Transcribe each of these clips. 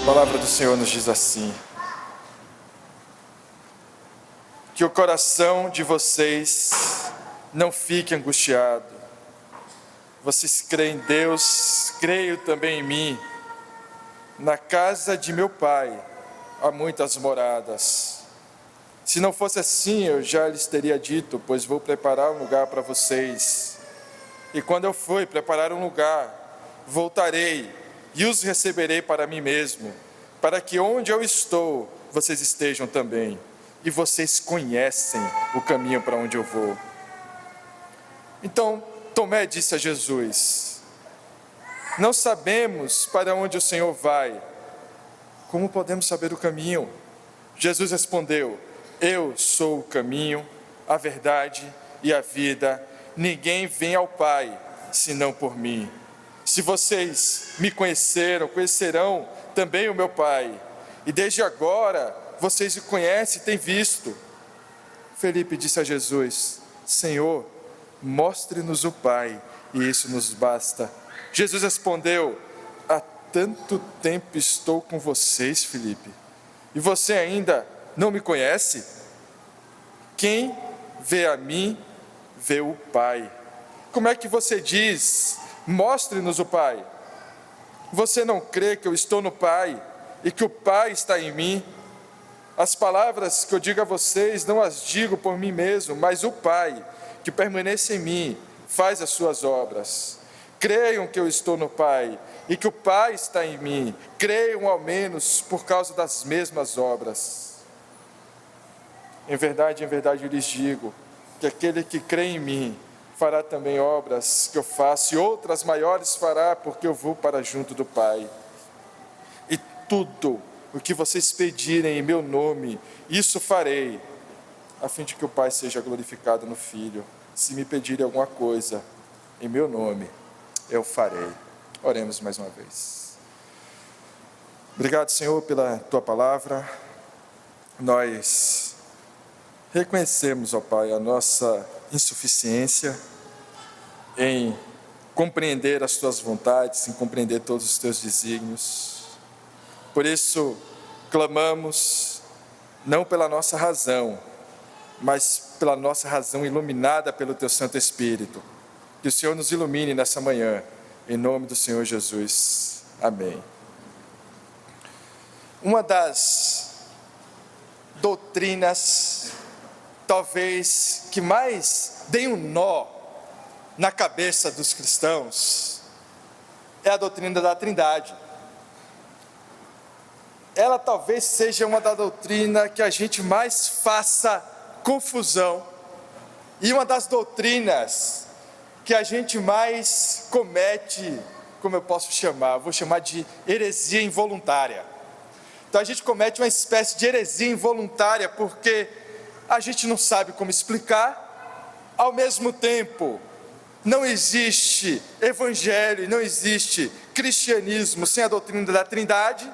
A palavra do Senhor nos diz assim: que o coração de vocês não fique angustiado. Vocês creem em Deus, creio também em mim. Na casa de meu Pai há muitas moradas. Se não fosse assim, eu já lhes teria dito, pois vou preparar um lugar para vocês. E quando eu for preparar um lugar, voltarei e os receberei para mim mesmo, para que onde eu estou, vocês estejam também. E vocês conhecem o caminho para onde eu vou. Então, Tomé disse a Jesus: não sabemos para onde o Senhor vai. Como podemos saber o caminho? Jesus respondeu: eu sou o caminho, a verdade e a vida. Ninguém vem ao Pai, senão por mim. Se vocês me conheceram, conhecerão também o meu Pai. E desde agora, vocês o conhecem e têm visto. Felipe disse a Jesus: Senhor, mostre-nos o Pai, e isso nos basta. Jesus respondeu: há tanto tempo estou com vocês, Felipe, e você ainda não me conhece? Quem vê a mim, vê o Pai. Como é que você diz: mostre-nos o Pai? Você não crê que eu estou no Pai e que o Pai está em mim? As palavras que eu digo a vocês não as digo por mim mesmo, mas o Pai, que permanece em mim, faz as suas obras. Creiam que eu estou no Pai e que o Pai está em mim. Creiam ao menos por causa das mesmas obras. Em verdade eu lhes digo que aquele que crê em mim fará também obras que eu faço, e outras maiores fará, porque eu vou para junto do Pai. E tudo o que vocês pedirem em meu nome, isso farei, a fim de que o Pai seja glorificado no Filho. Se me pedirem alguma coisa em meu nome, eu farei. Oremos mais uma vez. Obrigado, Senhor, pela Tua palavra. Nós reconhecemos, ó Pai, a nossa insuficiência em compreender as Tuas vontades, em compreender todos os Teus desígnios. Por isso, clamamos, não pela nossa razão, mas pela nossa razão iluminada pelo Teu Santo Espírito. Que o Senhor nos ilumine nessa manhã, em nome do Senhor Jesus. Amém. Uma das doutrinas, talvez, que mais dê um nó na cabeça dos cristãos, é a doutrina da Trindade. Ela talvez seja uma da doutrina que a gente mais faça confusão, e uma das doutrinas que a gente mais comete, como eu posso chamar? Vou chamar de heresia involuntária. Então a gente comete uma espécie de heresia involuntária, porque a gente não sabe como explicar. Ao mesmo tempo, não existe evangelho, não existe cristianismo sem a doutrina da Trindade.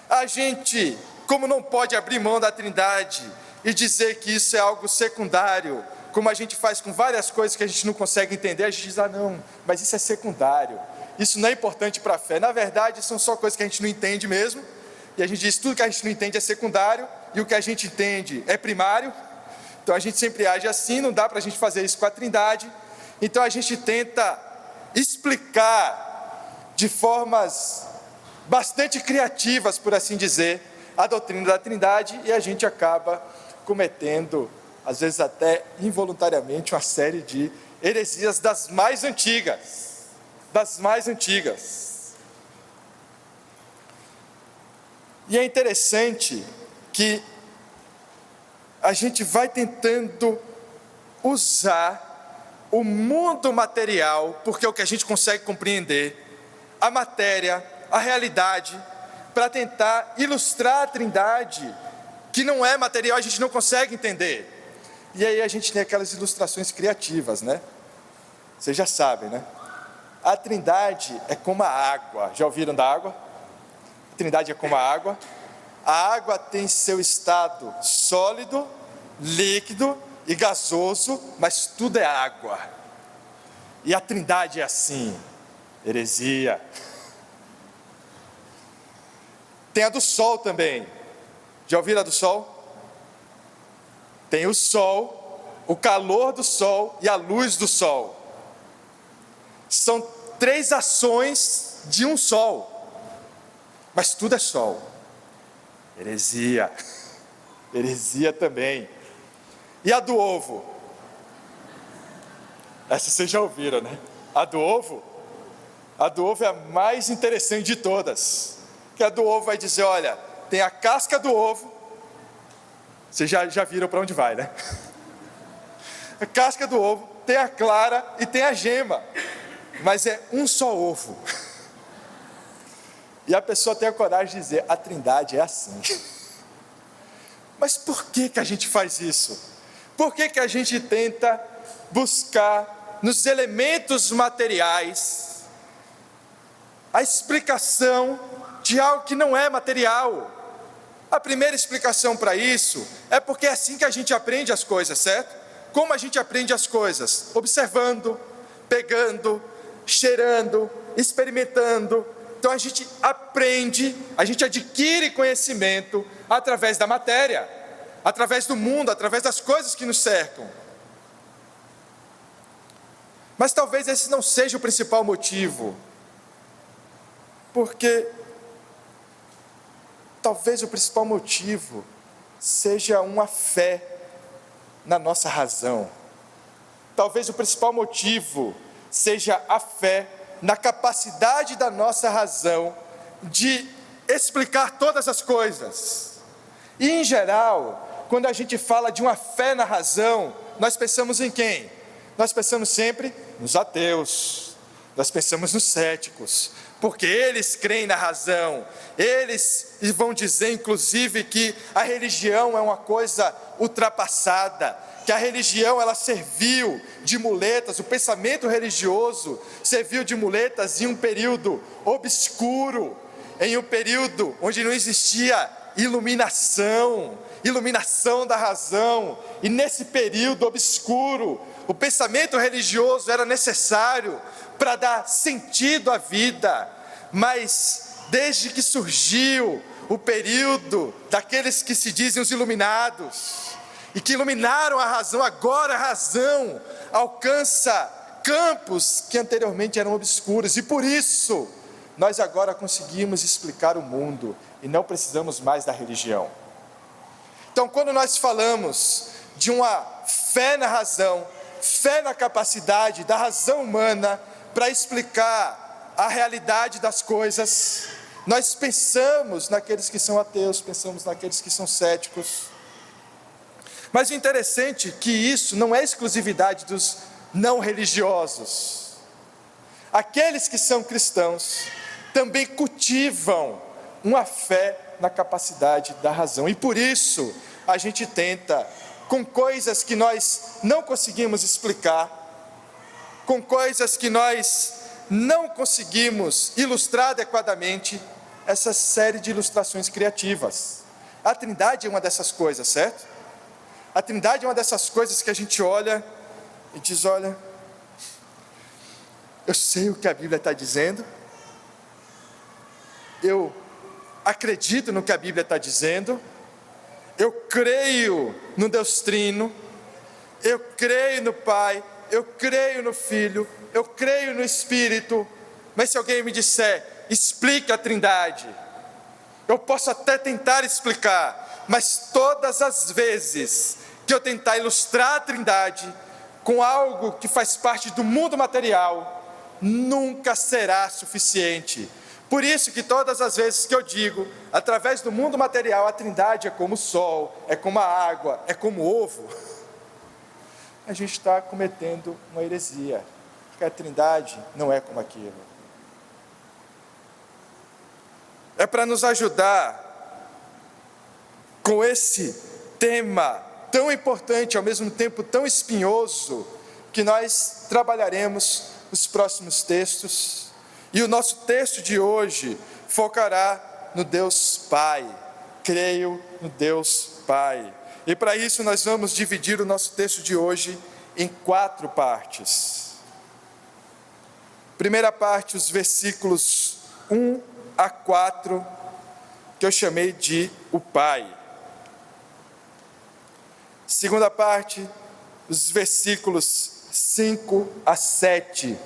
A gente, como não pode abrir mão da Trindade e dizer que isso é algo secundário, como a gente faz com várias coisas que a gente não consegue entender, a gente diz: ah não, mas isso é secundário, isso não é importante para a fé. Na verdade, são só coisas que a gente não entende mesmo, e a gente diz: tudo que a gente não entende é secundário, e o que a gente entende é primário. Então a gente sempre age assim, não dá para a gente fazer isso com a Trindade. Então a gente tenta explicar de formas bastante criativas, por assim dizer, a doutrina da Trindade, e a gente acaba cometendo, às vezes até involuntariamente, uma série de heresias das mais antigas. E é interessante que a gente vai tentando usar o mundo material, porque é o que a gente consegue compreender, a matéria, a realidade, para tentar ilustrar a Trindade, que não é material, a gente não consegue entender. E aí a gente tem aquelas ilustrações criativas, né? Vocês já sabem, né? A Trindade é como a água. Já ouviram da água? A Trindade é como a água. A água tem seu estado sólido, líquido e gasoso, mas tudo é água. E a Trindade é assim. Heresia. Tem a do sol também. Já ouviram a do sol? Tem o sol, o calor do sol e a luz do sol. São 3 ações de um sol. Mas tudo é sol. Heresia. Heresia também. E a do ovo? Essa vocês já ouviram, né? A do ovo? A do ovo é a mais interessante de todas. Que a do ovo vai dizer, olha, tem a casca do ovo. Vocês já viram para onde vai, né? A casca do ovo, tem a clara e tem a gema. Mas é um só ovo. E a pessoa tem a coragem de dizer, a Trindade é assim. Mas por que a gente faz isso? Por que a gente tenta buscar nos elementos materiais a explicação de algo que não é material? A primeira explicação para isso é porque é assim que a gente aprende as coisas, certo? Como a gente aprende as coisas? Observando, pegando, cheirando, experimentando. Então a gente aprende, a gente adquire conhecimento através da matéria, através do mundo, através das coisas que nos cercam. Mas talvez esse não seja o principal motivo, porque talvez o principal motivo seja uma fé na nossa razão. Talvez o principal motivo seja a fé na capacidade da nossa razão de explicar todas as coisas. E em geral, quando a gente fala de uma fé na razão, nós pensamos em quem? Nós pensamos sempre nos ateus, nós pensamos nos céticos, porque eles creem na razão, eles vão dizer inclusive que a religião é uma coisa ultrapassada, que a religião ela serviu de muletas, o pensamento religioso serviu de muletas em um período obscuro, em um período onde não existia iluminação da razão, e nesse período obscuro, o pensamento religioso era necessário para dar sentido à vida, mas desde que surgiu o período daqueles que se dizem os iluminados, e que iluminaram a razão, agora a razão alcança campos que anteriormente eram obscuros, e por isso nós agora conseguimos explicar o mundo, e não precisamos mais da religião. Então, quando nós falamos de uma fé na razão, fé na capacidade da razão humana para explicar a realidade das coisas, nós pensamos naqueles que são ateus, pensamos naqueles que são céticos. Mas o interessante é que isso não é exclusividade dos não religiosos. Aqueles que são cristãos também cultivam uma fé na capacidade da razão. E por isso a gente tenta, com coisas que nós não conseguimos explicar, com coisas que nós não conseguimos ilustrar adequadamente, essa série de ilustrações criativas. A Trindade é uma dessas coisas, certo? A Trindade é uma dessas coisas que a gente olha e diz, olha, eu sei o que a Bíblia está dizendo, eu acredito no que a Bíblia está dizendo, eu creio no Deus Trino, eu creio no Pai, eu creio no Filho, eu creio no Espírito, mas se alguém me disser, explique a Trindade, eu posso até tentar explicar, mas todas as vezes que eu tentar ilustrar a Trindade com algo que faz parte do mundo material, nunca será suficiente. Por isso que todas as vezes que eu digo, através do mundo material, a Trindade é como o sol, é como a água, é como o ovo, a gente está cometendo uma heresia, porque a Trindade não é como aquilo. É para nos ajudar com esse tema tão importante, ao mesmo tempo tão espinhoso, que nós trabalharemos os próximos textos. E o nosso texto de hoje focará no Deus Pai. Creio no Deus Pai. E para isso nós vamos dividir o nosso texto de hoje em 4 partes. Primeira parte, os versículos 1 a 4, que eu chamei de o Pai. Segunda parte, os versículos 5 a 7,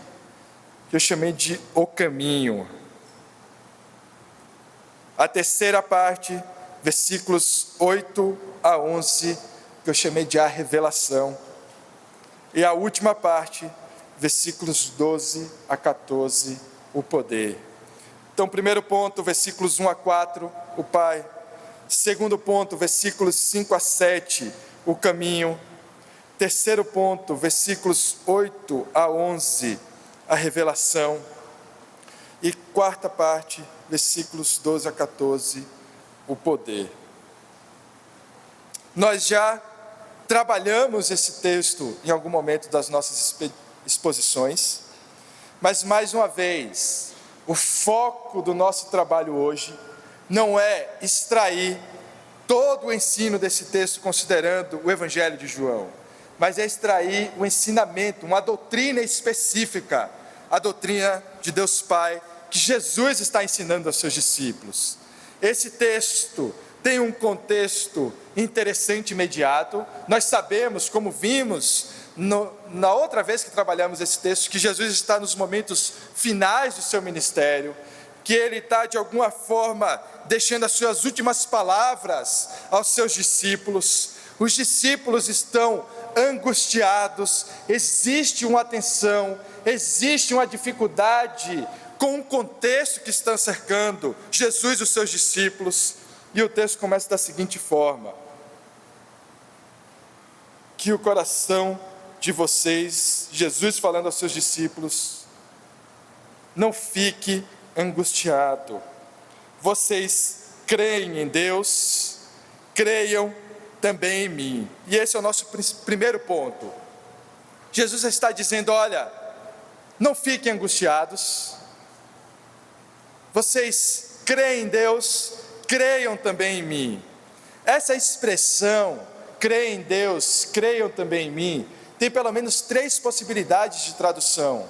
que eu chamei de o caminho. A terceira parte, versículos 8 a 11, que eu chamei de a revelação. E a última parte, versículos 12 a 14, o poder. Então, primeiro ponto, versículos 1 a 4, o Pai. Segundo ponto, versículos 5 a 7, o caminho. Terceiro ponto, versículos 8 a 11, a revelação. E quarta parte, versículos 12 a 14, o poder. Nós já trabalhamos esse texto em algum momento das nossas exposições, mas mais uma vez, o foco do nosso trabalho hoje não é extrair todo o ensino desse texto considerando o Evangelho de João, mas é extrair o ensinamento, uma doutrina específica, a doutrina de Deus Pai, que Jesus está ensinando aos seus discípulos. Esse texto tem um contexto interessante imediato. Nós sabemos, como vimos na outra vez que trabalhamos esse texto, que Jesus está nos momentos finais do seu ministério, que ele está de alguma forma deixando as suas últimas palavras aos seus discípulos. Os discípulos estão angustiados, existe uma tensão, existe uma dificuldade com o contexto que está cercando Jesus e os seus discípulos. E o texto começa da seguinte forma: que o coração de vocês, Jesus falando aos seus discípulos, não fique angustiado. Vocês creem em Deus, creiam também em mim. E esse é o nosso primeiro ponto. Jesus está dizendo: olha, não fiquem angustiados. Vocês creem em Deus, creiam também em mim. Essa expressão, creem em Deus, creiam também em mim, tem pelo menos 3 possibilidades de tradução.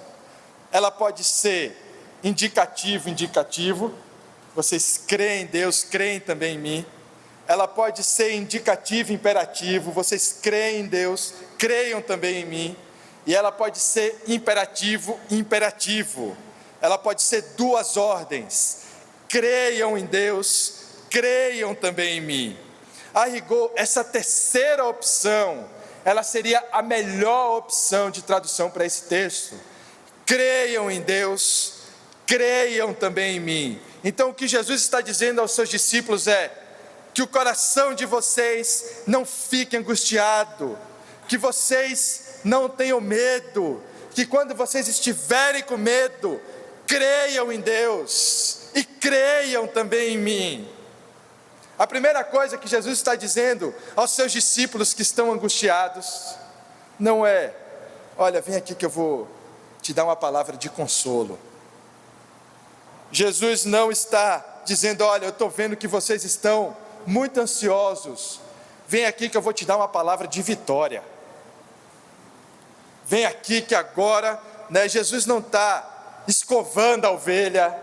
Ela pode ser indicativo, vocês creem em Deus, creem também em mim. Ela pode ser indicativo, imperativo, vocês creem em Deus, creiam também em mim. E ela pode ser imperativo, imperativo. Ela pode ser 2 ordens: creiam em Deus, creiam também em mim. A rigor, essa terceira opção, ela seria a melhor opção de tradução para esse texto. Creiam em Deus, creiam também em mim. Então o que Jesus está dizendo aos seus discípulos é que o coração de vocês não fique angustiado, que vocês não tenham medo, que quando vocês estiverem com medo, creiam em Deus e creiam também em mim. A primeira coisa que Jesus está dizendo aos seus discípulos que estão angustiados, não é: olha, vem aqui que eu vou te dar uma palavra de consolo. Jesus não está dizendo: olha, eu estou vendo que vocês estão muito ansiosos, vem aqui que eu vou te dar uma palavra de vitória. Vem aqui que agora, Jesus não está escovando a ovelha,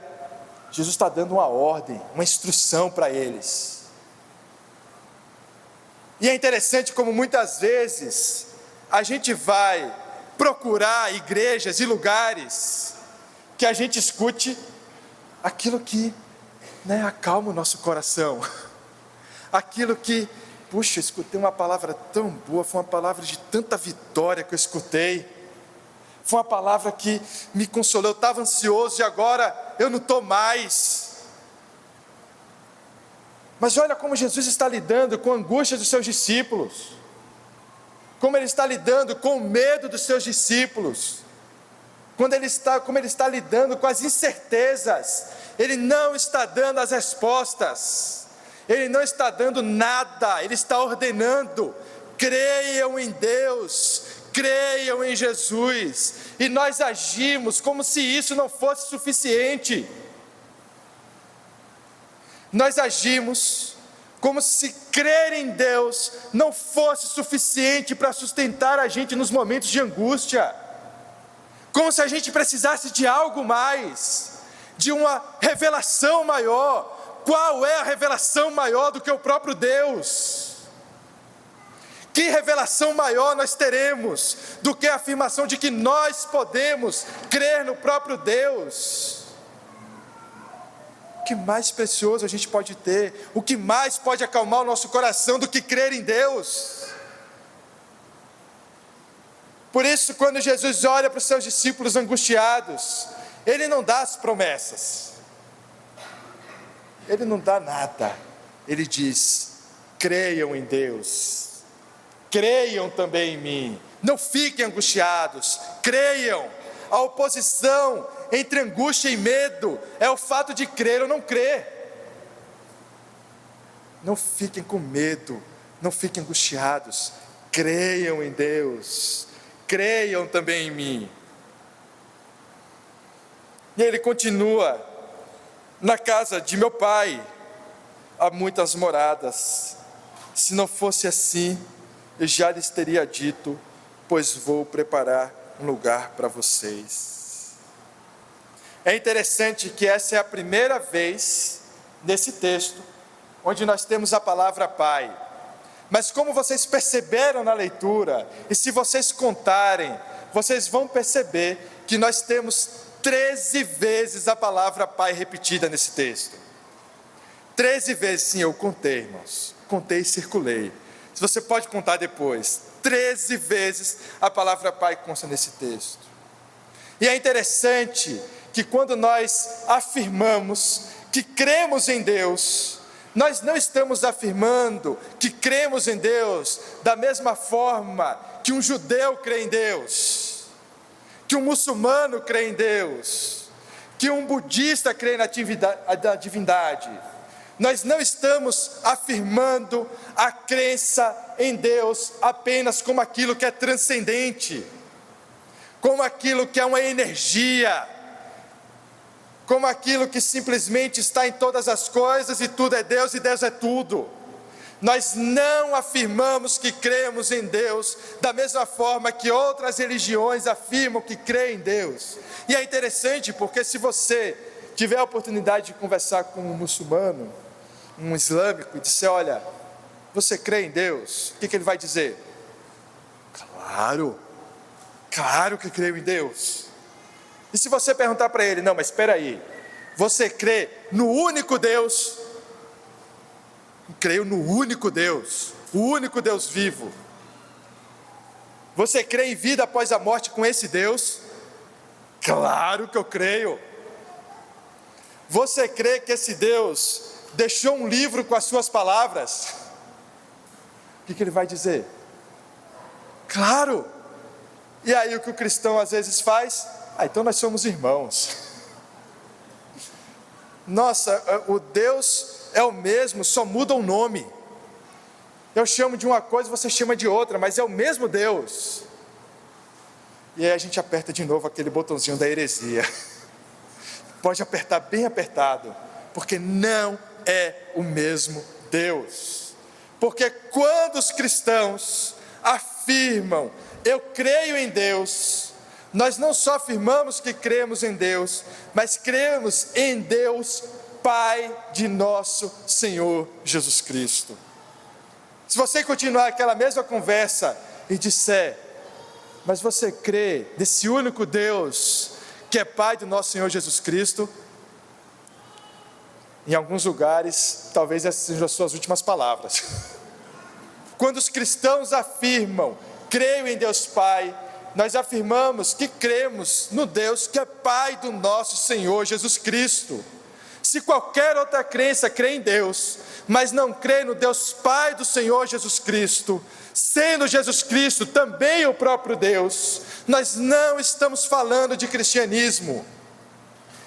Jesus está dando uma ordem, uma instrução para eles. E é interessante como muitas vezes a gente vai procurar igrejas e lugares que a gente escute aquilo que acalma o nosso coração, aquilo que, puxa, eu escutei uma palavra tão boa, foi uma palavra de tanta vitória que eu escutei, foi uma palavra que me consolou, eu estava ansioso e agora eu não estou mais. Mas olha como Jesus está lidando com a angústia dos seus discípulos, como ele está lidando com o medo dos seus discípulos, como ele está lidando com as incertezas. Ele não está dando as respostas, ele não está dando nada, ele está ordenando: creiam em Deus, creiam em Jesus. E nós agimos como se isso não fosse suficiente. Nós agimos como se crer em Deus não fosse suficiente para sustentar a gente nos momentos de angústia, como se a gente precisasse de algo mais, de uma revelação maior, Qual é a revelação maior do que o próprio Deus? Que revelação maior nós teremos do que a afirmação de que nós podemos crer no próprio Deus? O que mais precioso a gente pode ter? O que mais pode acalmar o nosso coração do que crer em Deus? Por isso, quando Jesus olha para os seus discípulos angustiados, Ele não dá as promessas, Ele não dá nada, Ele diz: creiam em Deus, creiam também em mim, não fiquem angustiados, creiam. A oposição entre angústia e medo é o fato de crer ou não crer. Não fiquem com medo, não fiquem angustiados, creiam em Deus, creiam também em mim. E ele continua: na casa de meu pai há muitas moradas, se não fosse assim, eu já lhes teria dito, pois vou preparar um lugar para vocês. É interessante que essa é a primeira vez nesse texto onde nós temos a palavra pai. Mas como vocês perceberam na leitura, e se vocês contarem, vocês vão perceber que nós temos 13 vezes a palavra pai repetida nesse texto. 13 vezes, sim, eu contei, irmãos. Contei e circulei. Se você pode contar depois, 13 vezes a palavra pai consta nesse texto. E é interessante que quando nós afirmamos que cremos em Deus, nós não estamos afirmando que cremos em Deus da mesma forma que um judeu crê em Deus, que um muçulmano crê em Deus, que um budista crê na divindade. Nós não estamos afirmando a crença em Deus apenas como aquilo que é transcendente, como aquilo que é uma energia, como aquilo que simplesmente está em todas as coisas e tudo é Deus e Deus é tudo. Nós não afirmamos que cremos em Deus da mesma forma que outras religiões afirmam que creem em Deus. E é interessante porque se você tiver a oportunidade de conversar com um muçulmano, um islâmico, e disser: olha, você crê em Deus? O que ele vai dizer? Claro que creio em Deus. E se você perguntar para ele: não, mas espera aí, você crê no único Deus? Creio no único Deus, o único Deus vivo. Você crê em vida após a morte com esse Deus? Claro que eu creio. Você crê que esse Deus deixou um livro com as suas palavras? O que ele vai dizer? Claro. E aí o que o cristão às vezes faz? Então nós somos irmãos. Nossa, o Deus é o mesmo, só muda o nome. Eu chamo de uma coisa, você chama de outra, mas é o mesmo Deus. E aí a gente aperta de novo aquele botãozinho da heresia. Pode apertar bem apertado, porque não é o mesmo Deus. Porque quando os cristãos afirmam: eu creio em Deus, nós não só afirmamos que cremos em Deus, mas cremos em Deus Pai de nosso Senhor Jesus Cristo. Se você continuar aquela mesma conversa e disser: mas você crê nesse único Deus que é Pai do nosso Senhor Jesus Cristo? Em alguns lugares, talvez essas sejam as suas últimas palavras. Quando os cristãos afirmam: creio em Deus Pai, nós afirmamos que cremos no Deus que é Pai do nosso Senhor Jesus Cristo. Se qualquer outra crença crê em Deus, mas não crê no Deus Pai do Senhor Jesus Cristo, sendo Jesus Cristo também o próprio Deus, nós não estamos falando de cristianismo,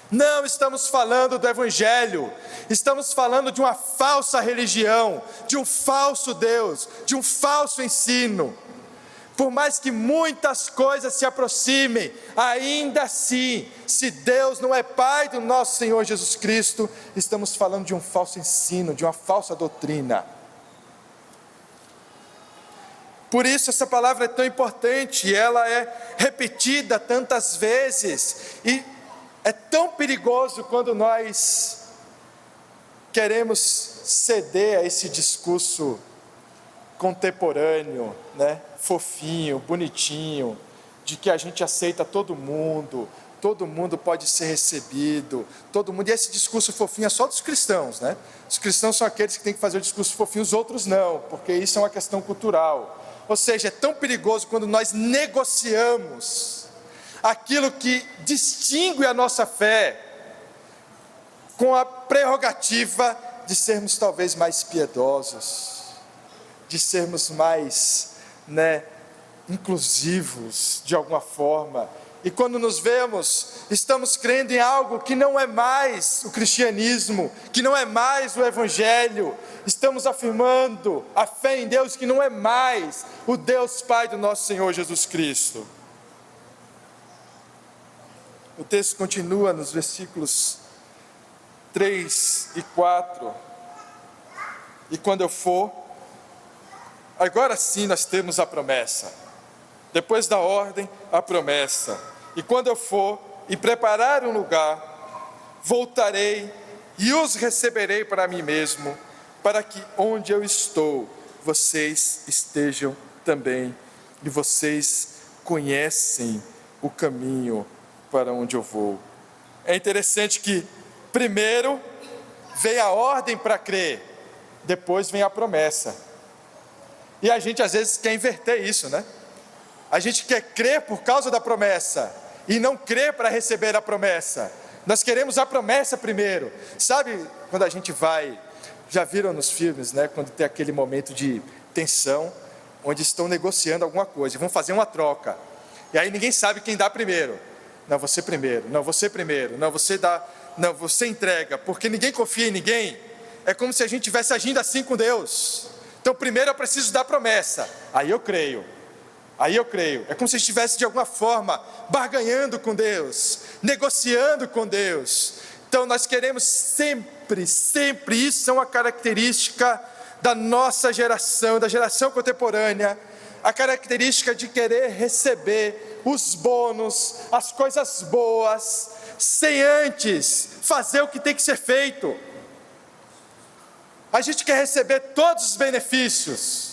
não estamos falando do Evangelho, estamos falando de uma falsa religião, de um falso Deus, de um falso ensino. Por mais que muitas coisas se aproximem, ainda assim, se Deus não é Pai do nosso Senhor Jesus Cristo, estamos falando de um falso ensino, de uma falsa doutrina. Por isso essa palavra é tão importante, ela é repetida tantas vezes, e é tão perigoso quando nós queremos ceder a esse discurso contemporâneo, né? Fofinho, bonitinho, de que a gente aceita todo mundo pode ser recebido, todo mundo, e esse discurso fofinho é só dos cristãos, né? Os cristãos são aqueles que têm que fazer o discurso fofinho, os outros não, porque isso é uma questão cultural. Ou seja, é tão perigoso quando nós negociamos aquilo que distingue a nossa fé com a prerrogativa de sermos talvez mais piedosos, de sermos mais, inclusivos de alguma forma. E quando nos vemos, estamos crendo em algo que não é mais o cristianismo, que não é mais o evangelho. Estamos afirmando a fé em Deus que não é mais o Deus Pai do nosso Senhor Jesus Cristo. O texto continua nos versículos 3 e 4. E quando eu for, agora sim nós temos a promessa. Depois da ordem, a promessa. E quando eu for e preparar um lugar, voltarei e os receberei para mim mesmo, para que onde eu estou, vocês estejam também. E vocês conhecem o caminho para onde eu vou. É interessante que primeiro vem a ordem para crer, depois vem a promessa. E a gente às vezes quer inverter isso, né? A gente quer crer por causa da promessa e não crer para receber a promessa. Nós queremos a promessa primeiro. Sabe quando a gente vai, já viram nos filmes, né? Quando tem aquele momento de tensão, onde estão negociando alguma coisa, vão fazer uma troca. E aí ninguém sabe quem dá primeiro. Não, você primeiro. Não, você primeiro. Não, você dá. Não, você entrega. Porque ninguém confia em ninguém. É como se a gente estivesse agindo assim com Deus. Então primeiro eu preciso da promessa. Aí eu creio. É como se estivesse de alguma forma barganhando com Deus, negociando com Deus. Então nós queremos sempre, isso é uma característica da nossa geração, da geração contemporânea, a característica de querer receber os bônus, as coisas boas, sem antes fazer o que tem que ser feito. A gente quer receber todos os benefícios,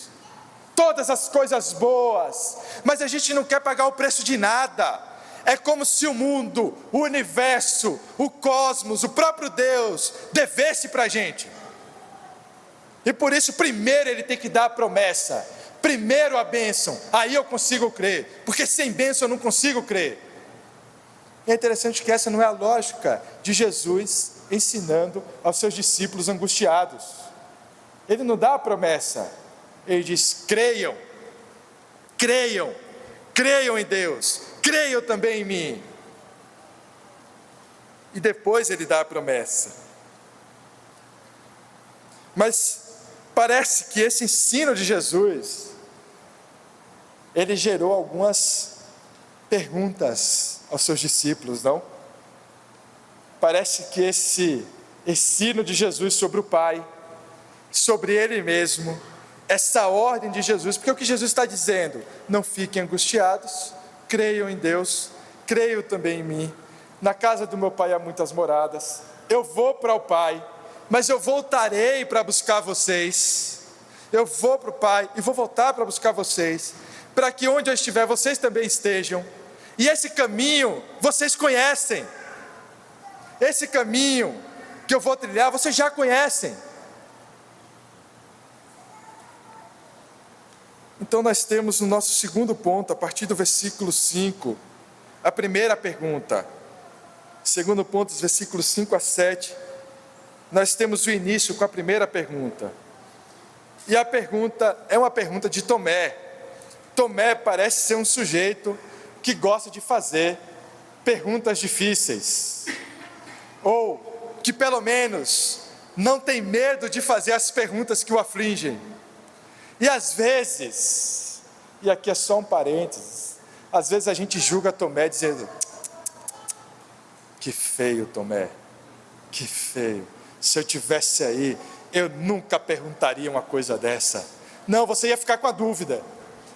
todas as coisas boas, mas a gente não quer pagar o preço de nada. É como se o mundo, o universo, o cosmos, o próprio Deus devesse para a gente. E por isso primeiro Ele tem que dar a promessa, primeiro a bênção, aí eu consigo crer, porque sem bênção eu não consigo crer. E é interessante que essa não é a lógica de Jesus ensinando aos seus discípulos angustiados. Ele não dá a promessa. Ele diz: creiam em Deus, creiam também em mim. E depois ele dá a promessa. Mas parece que esse ensino de Jesus, ele gerou algumas perguntas aos seus discípulos, não? Parece que esse ensino de Jesus sobre o Pai, sobre Ele mesmo, essa ordem de Jesus, porque o que Jesus está dizendo? Não fiquem angustiados, creiam em Deus, creiam também em mim. Na casa do meu Pai há muitas moradas, eu vou para o Pai, mas eu voltarei para buscar vocês. Eu vou para o Pai e vou voltar para buscar vocês, para que onde eu estiver, vocês também estejam. E esse caminho, vocês conhecem. Esse caminho que eu vou trilhar, vocês já conhecem. Então nós temos no nosso segundo ponto, a partir do versículo 5, a primeira pergunta. Segundo ponto, dos versículos 5 a 7, nós temos o início com a primeira pergunta. E a pergunta é uma pergunta de Tomé. Tomé parece ser um sujeito que gosta de fazer perguntas difíceis, ou que pelo menos não tem medo de fazer as perguntas que o afligem. E às vezes, e aqui é só um parênteses, às vezes a gente julga Tomé dizendo: que feio, Tomé, que feio, se eu tivesse aí, eu nunca perguntaria uma coisa dessa. Não, você ia ficar com a dúvida,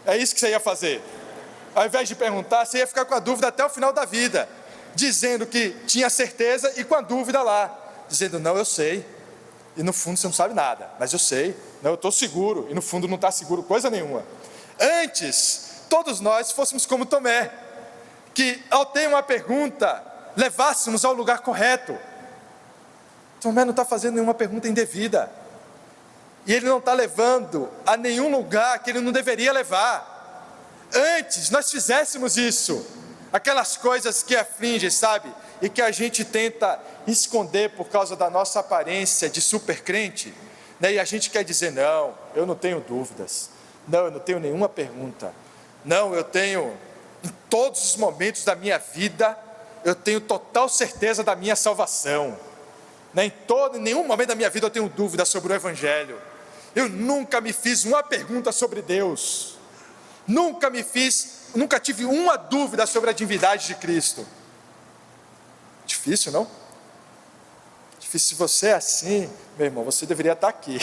é isso que você ia fazer. Ao invés de perguntar, você ia ficar com a dúvida até o final da vida, dizendo que tinha certeza e com a dúvida lá, dizendo: não, eu sei, e no fundo você não sabe nada. Mas eu sei, não, eu estou seguro, e no fundo não está seguro coisa nenhuma. Antes, todos nós fôssemos como Tomé, que ao ter uma pergunta, levássemos ao lugar correto. Tomé não está fazendo nenhuma pergunta indevida, e ele não está levando a nenhum lugar que ele não deveria levar. Antes nós fizéssemos isso, aquelas coisas que afligem, sabe? E que a gente tenta esconder por causa da nossa aparência de super crente, né? E a gente quer dizer, não, eu não tenho dúvidas, não, eu não tenho nenhuma pergunta, não, eu tenho, em todos os momentos da minha vida, eu tenho total certeza da minha salvação, né? Em nenhum momento da minha vida eu tenho dúvida sobre o Evangelho, eu nunca me fiz uma pergunta sobre Deus, nunca tive uma dúvida sobre a divindade de Cristo. Difícil, não? Difícil. Se você é assim, meu irmão, você deveria estar aqui.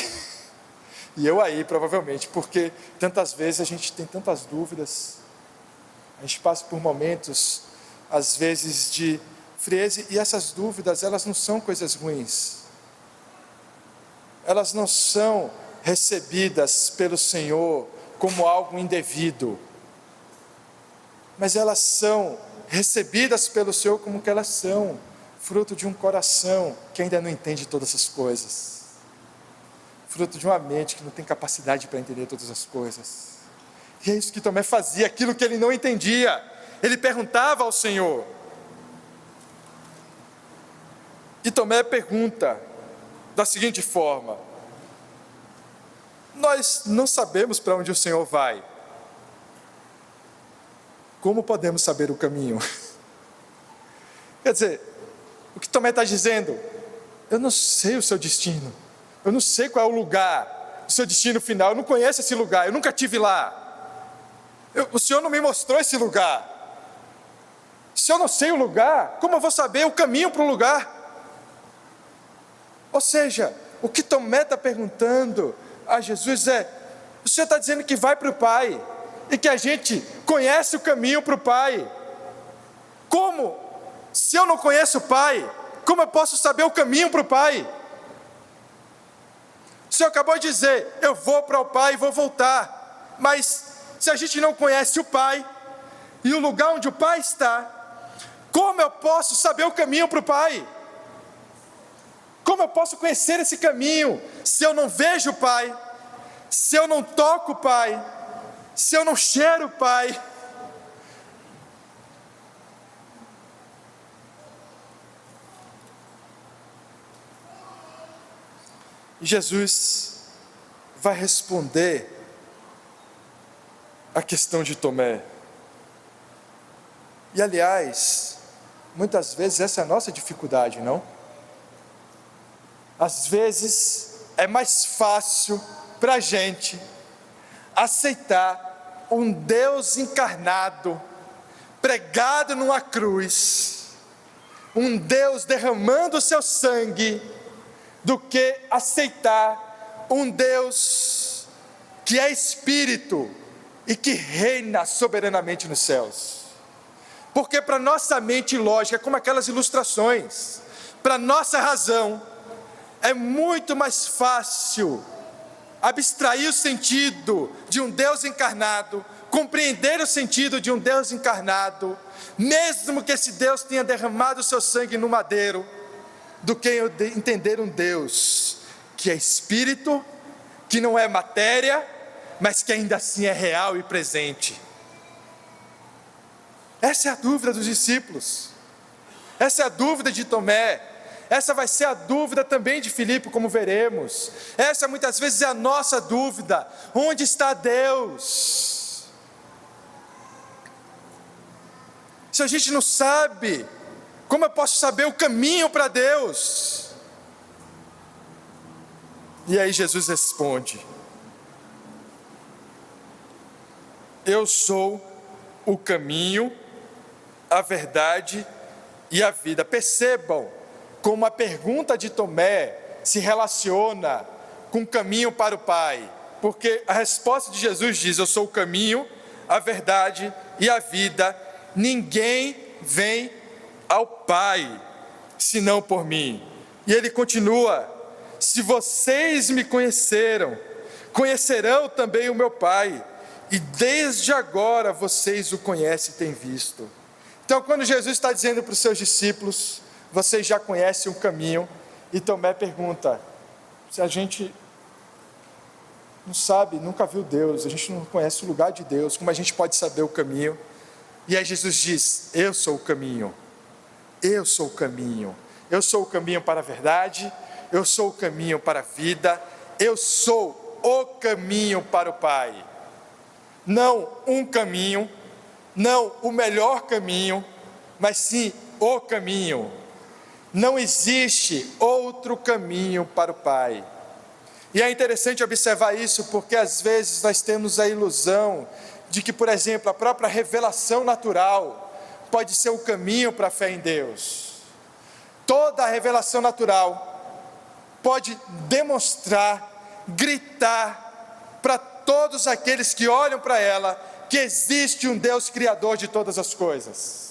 E eu aí, provavelmente, porque tantas vezes a gente tem tantas dúvidas, a gente passa por momentos, às vezes, de frieza, e essas dúvidas, elas não são coisas ruins. Elas não são recebidas pelo Senhor como algo indevido, mas elas são recebidas pelo Senhor como que elas são, fruto de um coração que ainda não entende todas as coisas, fruto de uma mente que não tem capacidade para entender todas as coisas. E é isso que Tomé fazia, aquilo que ele não entendia, ele perguntava ao Senhor. E Tomé pergunta da seguinte forma: nós não sabemos para onde o Senhor vai, como podemos saber o caminho? Quer dizer, o que Tomé está dizendo, eu não sei o seu destino, eu não sei qual é o lugar, o seu destino final, eu não conheço esse lugar, eu nunca estive lá, o Senhor não me mostrou esse lugar. Se eu não sei o lugar, como eu vou saber o caminho para o lugar? Ou seja, o que Tomé está perguntando a Jesus é: o Senhor está dizendo que vai para o Pai, e que a gente conhece o caminho para o Pai. Como? Se eu não conheço o Pai, como eu posso saber o caminho para o Pai? O Senhor acabou de dizer, eu vou para o Pai e vou voltar. Mas se a gente não conhece o Pai, e o lugar onde o Pai está, como eu posso saber o caminho para o Pai? Como eu posso conhecer esse caminho, se eu não vejo o Pai, se eu não toco o Pai, se eu não cheiro o Pai? E Jesus vai responder a questão de Tomé. E aliás, muitas vezes essa é a nossa dificuldade, não? Às vezes é mais fácil para a gente aceitar um Deus encarnado, pregado numa cruz, um Deus derramando o seu sangue, do que aceitar um Deus que é Espírito e que reina soberanamente nos céus. Porque para nossa mente lógica, como aquelas ilustrações, para nossa razão, é muito mais fácil abstrair o sentido de um Deus encarnado, compreender o sentido de um Deus encarnado, mesmo que esse Deus tenha derramado o seu sangue no madeiro, do que entender um Deus que é Espírito, que não é matéria, mas que ainda assim é real e presente. Essa é a dúvida dos discípulos, essa é a dúvida de Tomé, essa vai ser a dúvida também de Filipe, como veremos. Essa muitas vezes é a nossa dúvida: onde está Deus? Se a gente não sabe, como eu posso saber o caminho para Deus? E aí Jesus responde: eu sou o caminho, a verdade e a vida. Percebam como a pergunta de Tomé se relaciona com o caminho para o Pai, porque a resposta de Jesus diz: eu sou o caminho, a verdade e a vida, ninguém vem ao Pai senão por mim. E ele continua: se vocês me conheceram, conhecerão também o meu Pai, e desde agora vocês o conhecem e têm visto. Então, quando Jesus está dizendo para os seus discípulos, vocês já conhecem o caminho, e Tomé pergunta, se a gente não sabe, nunca viu Deus, a gente não conhece o lugar de Deus, como a gente pode saber o caminho? E aí Jesus diz, eu sou o caminho, eu sou o caminho, eu sou o caminho para a verdade, eu sou o caminho para a vida, eu sou o caminho para o Pai. Não um caminho, não o melhor caminho, mas sim o caminho. Não existe outro caminho para o Pai. E é interessante observar isso, porque às vezes nós temos a ilusão de que, por exemplo, a própria revelação natural pode ser o caminho para a fé em Deus. Toda a revelação natural pode demonstrar, gritar para todos aqueles que olham para ela, que existe um Deus criador de todas as coisas.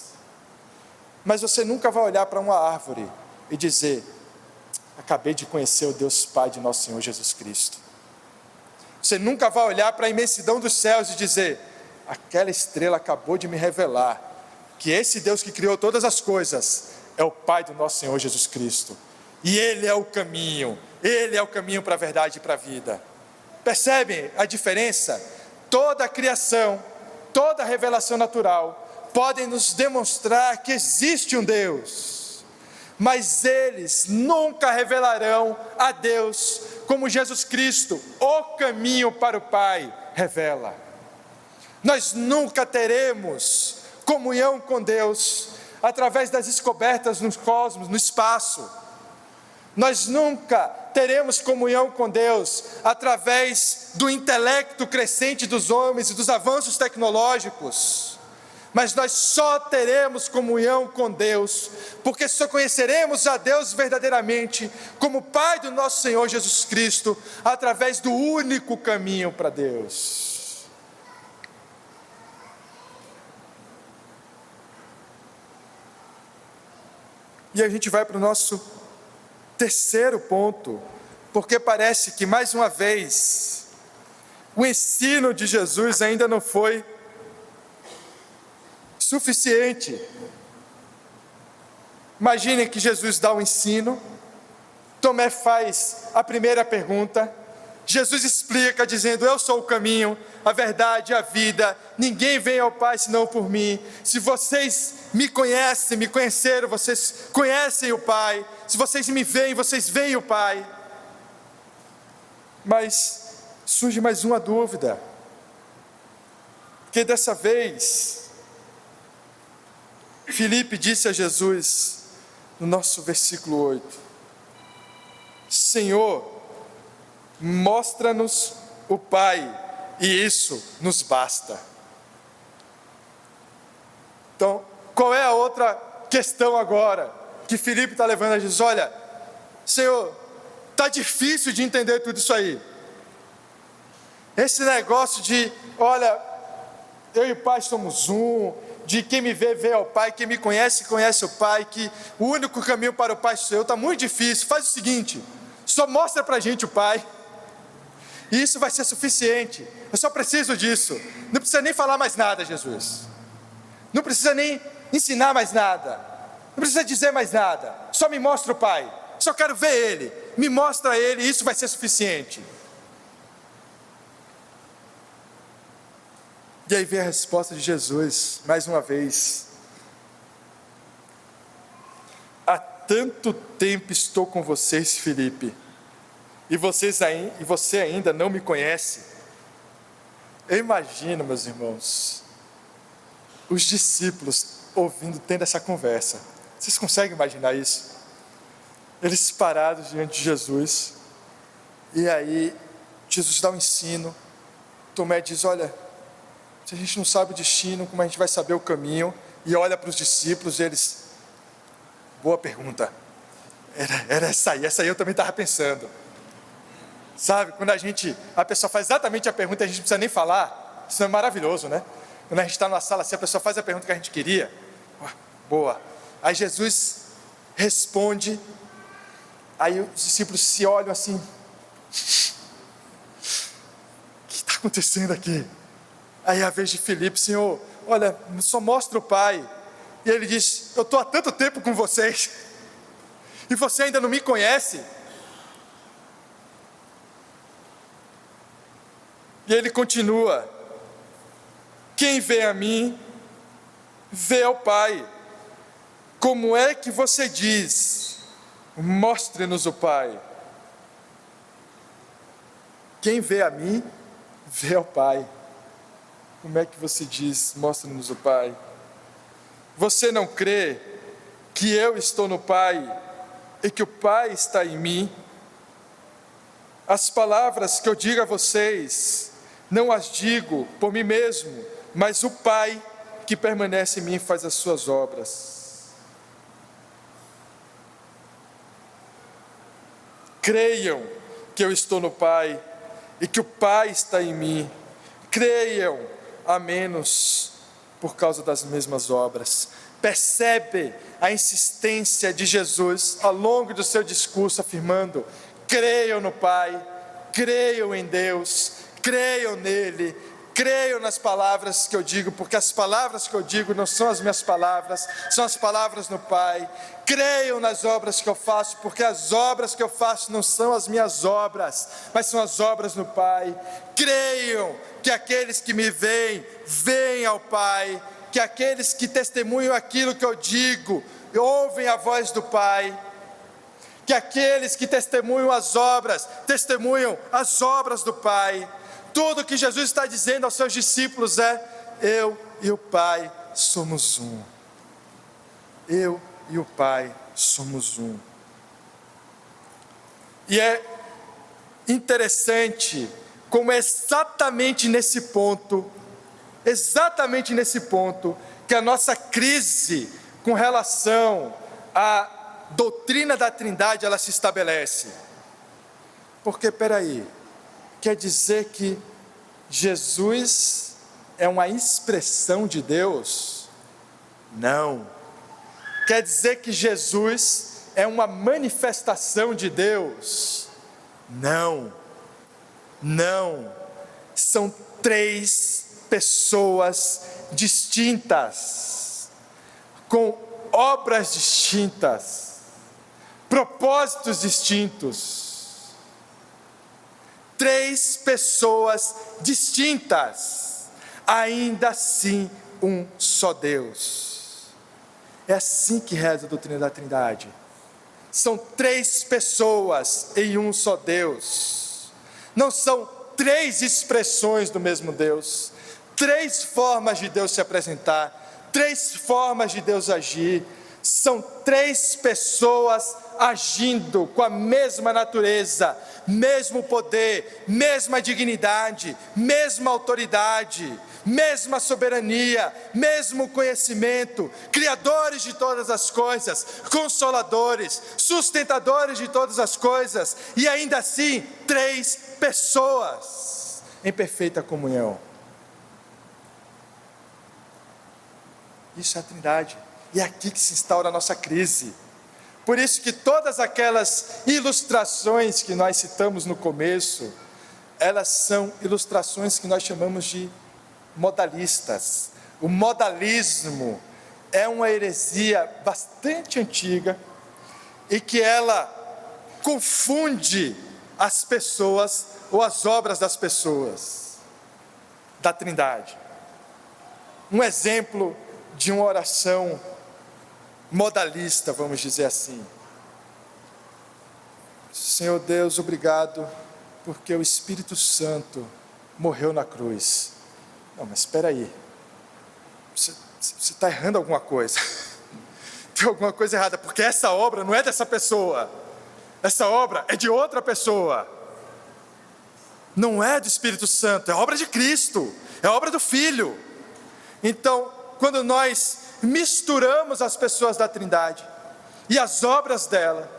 Mas você nunca vai olhar para uma árvore e dizer, acabei de conhecer o Deus Pai de nosso Senhor Jesus Cristo. Você nunca vai olhar para a imensidão dos céus e dizer, aquela estrela acabou de me revelar que esse Deus que criou todas as coisas é o Pai do nosso Senhor Jesus Cristo. E Ele é o caminho para a verdade e para a vida. Percebem a diferença? Toda a criação, toda a revelação natural podem nos demonstrar que existe um Deus, mas eles nunca revelarão a Deus como Jesus Cristo, o caminho para o Pai, revela. Nós nunca teremos comunhão com Deus através das descobertas no cosmos, no espaço. Nós nunca teremos comunhão com Deus através do intelecto crescente dos homens e dos avanços tecnológicos. Mas nós só teremos comunhão com Deus, porque só conheceremos a Deus verdadeiramente como Pai do nosso Senhor Jesus Cristo, através do único caminho para Deus. E a gente vai para o nosso terceiro ponto, porque parece que mais uma vez, o ensino de Jesus ainda não foi suficiente. Imaginem que Jesus dá o ensino, Tomé faz a primeira pergunta, Jesus explica dizendo, eu sou o caminho, a verdade e a vida, ninguém vem ao Pai senão por mim. Se vocês me conhecem, me conheceram, vocês conhecem o Pai. Se vocês me veem, vocês veem o Pai. Mas surge mais uma dúvida, porque dessa vez Filipe disse a Jesus, no nosso versículo 8, Senhor, mostra-nos o Pai, e isso nos basta. Então, qual é a outra questão agora, que Filipe está levando a Jesus? Olha, Senhor, está difícil de entender tudo isso aí. Esse negócio de, olha, eu e o Pai somos um, de quem me vê, vê ao Pai, quem me conhece, conhece o Pai, que o único caminho para o Pai sou eu, está muito difícil. Faz o seguinte, só mostra para a gente o Pai, e isso vai ser suficiente. Eu só preciso disso. Não precisa nem falar mais nada, Jesus. Não precisa nem ensinar mais nada. Não precisa dizer mais nada. Só me mostra o Pai. Só quero ver Ele. Me mostra Ele e isso vai ser suficiente. E aí vem a resposta de Jesus, mais uma vez. Há tanto tempo estou com vocês, Filipe, e você ainda não me conhece. Eu imagino, meus irmãos, os discípulos ouvindo, tendo essa conversa. Vocês conseguem imaginar isso? Eles parados diante de Jesus, e aí Jesus dá um ensino. Tomé diz, olha, se a gente não sabe o destino, como a gente vai saber o caminho? E olha para os discípulos, eles, boa pergunta, era essa aí eu também estava pensando. Sabe, quando a pessoa faz exatamente a pergunta e a gente não precisa nem falar, isso é maravilhoso, né? Quando a gente está numa sala assim, a pessoa faz a pergunta que a gente queria, boa. Aí Jesus responde, Aí os discípulos se olham assim: o que está acontecendo aqui? Aí é a vez de Filipe: Senhor, olha, só mostra o Pai. E ele diz: eu estou há tanto tempo com vocês, e você ainda não me conhece? E ele continua: quem vê a mim, vê ao Pai. Como é que você diz, mostre-nos o Pai? Quem vê a mim, vê ao Pai. Como é que você diz, mostre-nos o Pai? Você não crê que eu estou no Pai e que o Pai está em mim? As palavras que eu digo a vocês, não as digo por mim mesmo, mas o Pai que permanece em mim faz as suas obras. Creiam que eu estou no Pai e que o Pai está em mim. Creiam, a menos por causa das mesmas obras. Percebe a insistência de Jesus ao longo do seu discurso, afirmando: creiam no Pai, creiam em Deus, creiam nele, creiam nas palavras que eu digo, porque as palavras que eu digo não são as minhas palavras, são as palavras no Pai. Creiam nas obras que eu faço, porque as obras que eu faço não são as minhas obras, mas são as obras no Pai. Creiam que aqueles que me veem, veem ao Pai, que aqueles que testemunham aquilo que eu digo, ouvem a voz do Pai, que aqueles que testemunham as obras do Pai. Tudo que Jesus está dizendo aos seus discípulos é: eu e o Pai somos um. Eu e o Pai somos um. E é interessante como é exatamente nesse ponto, que a nossa crise com relação à doutrina da Trindade, ela se estabelece. Porque, quer dizer que Jesus é uma expressão de Deus? Não. Quer dizer que Jesus é uma manifestação de Deus? Não. Não. São três pessoas distintas, com obras distintas, propósitos distintos. Três pessoas distintas, ainda assim um só Deus. É assim que reza a doutrina da Trindade. São três pessoas em um só Deus. Não são três expressões do mesmo Deus, três formas de Deus se apresentar, três formas de Deus agir. São três pessoas agindo com a mesma natureza, mesmo poder, mesma dignidade, mesma autoridade, mesma soberania, mesmo conhecimento, criadores de todas as coisas, consoladores, sustentadores de todas as coisas, e ainda assim, três pessoas em perfeita comunhão. Isso é a Trindade. E é aqui que se instaura a nossa crise. Por isso que todas aquelas ilustrações que nós citamos no começo, elas são ilustrações que nós chamamos de modalistas. O modalismo é uma heresia bastante antiga e que ela confunde as pessoas ou as obras das pessoas da Trindade. Um exemplo de uma oração modalista, vamos dizer assim: Senhor Deus, obrigado porque o Espírito Santo morreu na cruz. Não, mas espera aí, você está errando alguma coisa. Tem alguma coisa errada, porque essa obra não é dessa pessoa, essa obra é de outra pessoa, não é do Espírito Santo, é obra de Cristo, é obra do Filho. Então, quando nós misturamos as pessoas da Trindade e as obras dela,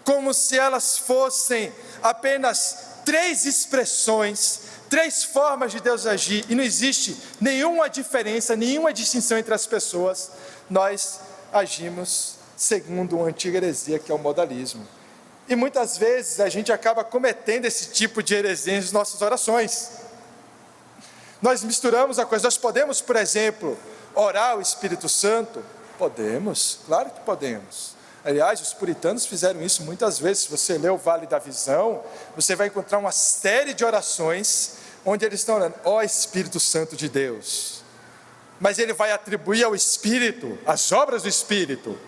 como se elas fossem apenas três expressões, três formas de Deus agir, e não existe nenhuma diferença, nenhuma distinção entre as pessoas, nós agimos segundo uma antiga heresia, que é o modalismo. E muitas vezes a gente acaba cometendo esse tipo de heresia nas nossas orações. Nós misturamos a coisa. Nós podemos, por exemplo, orar o Espírito Santo? Podemos, claro que podemos. Aliás, os puritanos fizeram isso muitas vezes. Se você ler o Vale da Visão, você vai encontrar uma série de orações onde eles estão orando, ó Espírito Santo de Deus. Mas ele vai atribuir ao Espírito as obras do Espírito.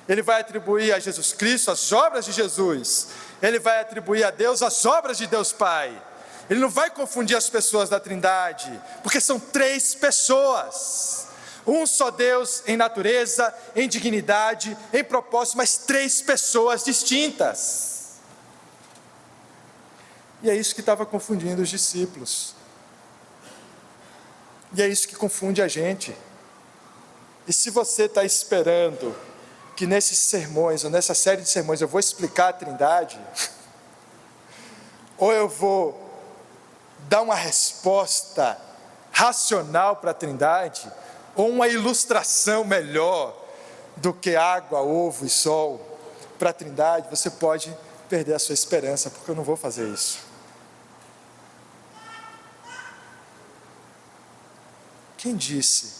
Ele vai atribuir a Jesus Cristo as obras de Jesus. Ele vai atribuir a Deus as obras de Deus Pai. Ele não vai confundir as pessoas da Trindade, porque são 3 pessoas. Um só Deus em natureza, em dignidade, em propósito, mas 3 pessoas distintas. E é isso que estava confundindo os discípulos. E é isso que confunde a gente. E se você está esperando que nesses sermões, ou nessa série de sermões, eu vou explicar a Trindade, ou eu vou dar uma resposta racional para a Trindade, ou uma ilustração melhor do que água, ovo e sol para a Trindade, você pode perder a sua esperança, porque eu não vou fazer isso. Quem disse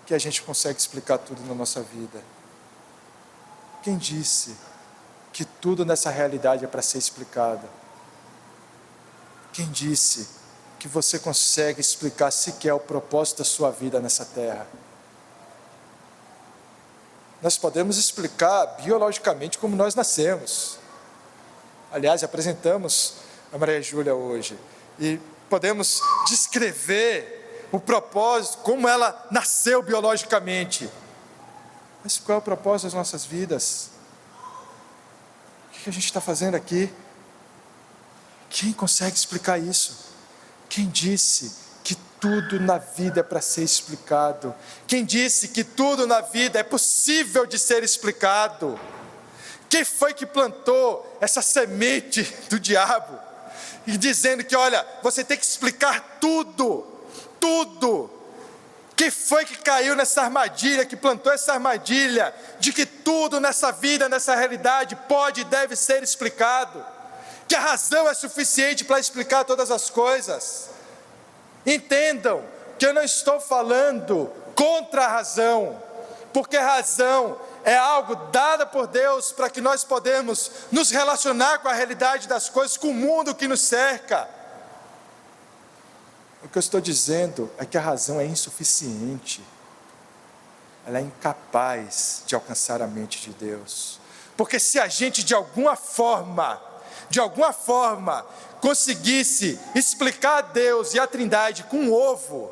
que a gente consegue explicar tudo na nossa vida? Quem disse que tudo nessa realidade é para ser explicado? Quem disse que você consegue explicar sequer o propósito da sua vida nessa terra? Nós podemos explicar biologicamente como nós nascemos. Aliás, apresentamos a Maria Júlia hoje. E podemos descrever o propósito, como ela nasceu biologicamente. Mas qual é o propósito das nossas vidas? O que a gente está fazendo aqui? Quem consegue explicar isso? Quem disse que tudo na vida é para ser explicado? Quem disse que tudo na vida é possível de ser explicado? Quem foi que plantou essa semente do diabo? E dizendo que, olha, você tem que explicar tudo, tudo. Quem foi que caiu nessa armadilha, que plantou essa armadilha, de que tudo nessa vida, nessa realidade, pode e deve ser explicado? Que a razão é suficiente para explicar todas as coisas. Entendam que eu não estou falando contra a razão, porque a razão é algo dado por Deus para que nós podemos nos relacionar com a realidade das coisas, com o mundo que nos cerca. O que eu estou dizendo é que a razão é insuficiente, ela é incapaz de alcançar a mente de Deus, porque se a gente de alguma forma, conseguisse explicar a Deus e a Trindade com um ovo,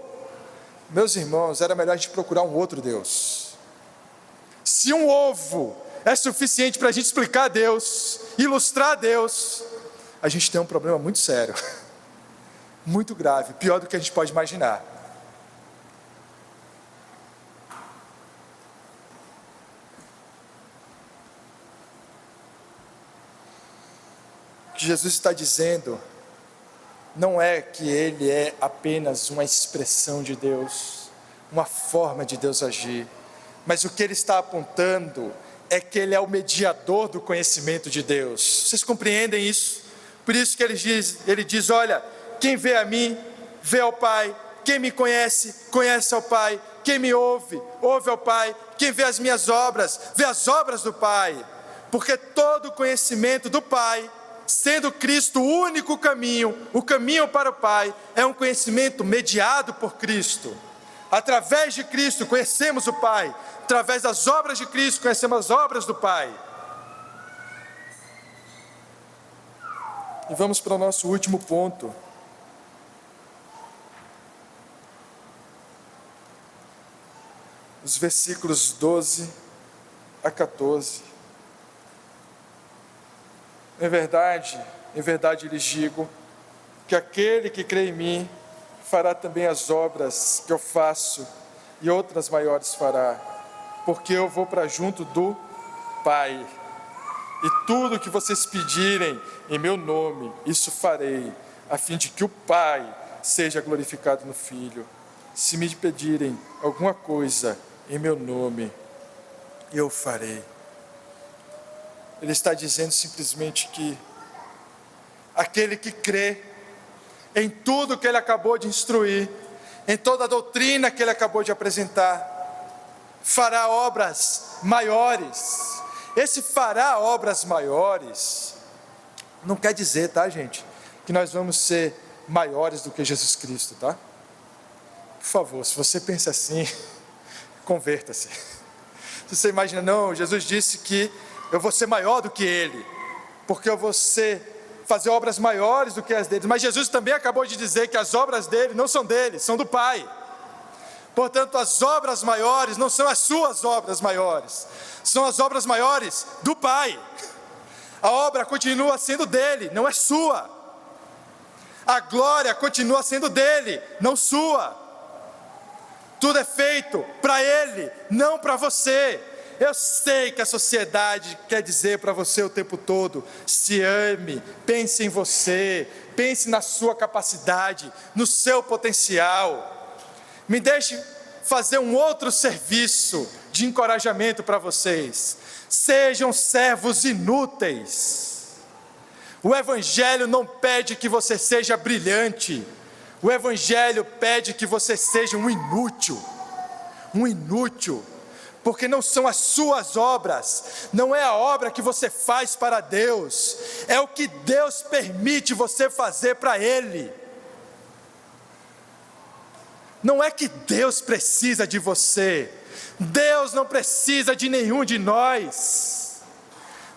meus irmãos, era melhor a gente procurar um outro Deus. Se um ovo é suficiente para a gente explicar a Deus, ilustrar a Deus, a gente tem um problema muito sério, muito grave, pior do que a gente pode imaginar. O que Jesus está dizendo não é que Ele é apenas uma expressão de Deus, uma forma de Deus agir, mas o que Ele está apontando é que Ele é o mediador do conhecimento de Deus. Vocês compreendem isso? Por isso que Ele diz, olha, quem vê a mim, vê ao Pai. Quem me conhece, conhece ao Pai. Quem me ouve, ouve ao Pai. Quem vê as minhas obras, vê as obras do Pai. Porque todo o conhecimento do Pai, sendo Cristo o único caminho, o caminho para o Pai, é um conhecimento mediado por Cristo. Através de Cristo conhecemos o Pai. Através das obras de Cristo conhecemos as obras do Pai. E vamos para o nosso último ponto. Os versículos 12 a 14. Em verdade lhes digo, que aquele que crê em mim, fará também as obras que eu faço, e outras maiores fará, porque eu vou para junto do Pai. E tudo que vocês pedirem em meu nome, isso farei, a fim de que o Pai seja glorificado no Filho. Se me pedirem alguma coisa em meu nome, eu farei. Ele está dizendo simplesmente que aquele que crê em tudo que ele acabou de instruir, em toda a doutrina que ele acabou de apresentar, fará obras maiores. Esse fará obras maiores não quer dizer, tá, gente, que nós vamos ser maiores do que Jesus Cristo, tá? Por favor, se você pensa assim, converta-se. Se você imagina, não, Jesus disse que eu vou ser maior do que Ele, porque eu vou fazer obras maiores do que as dele. Mas Jesus também acabou de dizer que as obras dele não são dele, são do Pai. Portanto, as obras maiores não são as suas obras maiores, são as obras maiores do Pai. A obra continua sendo dele, não é sua. A glória continua sendo dele, não sua. Tudo é feito para ele, não para você. Eu sei que a sociedade quer dizer para você o tempo todo: se ame, pense em você, pense na sua capacidade, no seu potencial. Me deixe fazer um outro serviço de encorajamento para vocês. Sejam servos inúteis. O Evangelho não pede que você seja brilhante. O Evangelho pede que você seja um inútil. Um inútil. Porque não são as suas obras, não é a obra que você faz para Deus, é o que Deus permite você fazer para Ele. Não é que Deus precisa de você, Deus não precisa de nenhum de nós,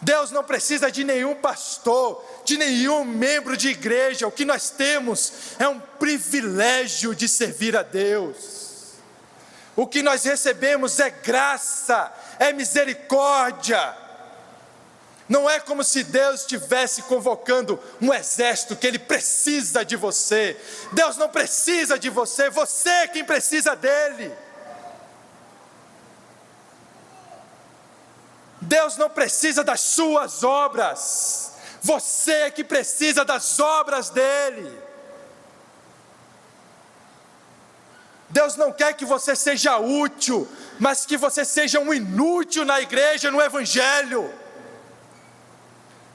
Deus não precisa de nenhum pastor, de nenhum membro de igreja. O que nós temos é um privilégio de servir a Deus. O que nós recebemos é graça, é misericórdia. Não é como se Deus estivesse convocando um exército que Ele precisa de você. Deus não precisa de você, você é quem precisa dEle. Deus não precisa das suas obras, você é que precisa das obras dEle. Deus não quer que você seja útil, mas que você seja um inútil na igreja, no Evangelho.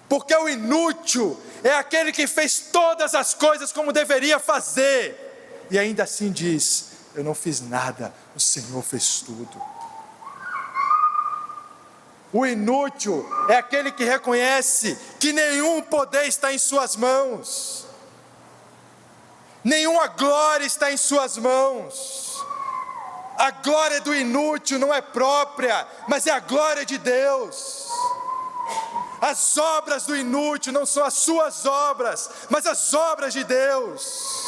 Porque o inútil é aquele que fez todas as coisas como deveria fazer, e ainda assim diz: eu não fiz nada, o Senhor fez tudo. O inútil é aquele que reconhece que nenhum poder está em suas mãos, nenhuma glória está em suas mãos. A glória do inútil não é própria, mas é a glória de Deus. As obras do inútil não são as suas obras, mas as obras de Deus.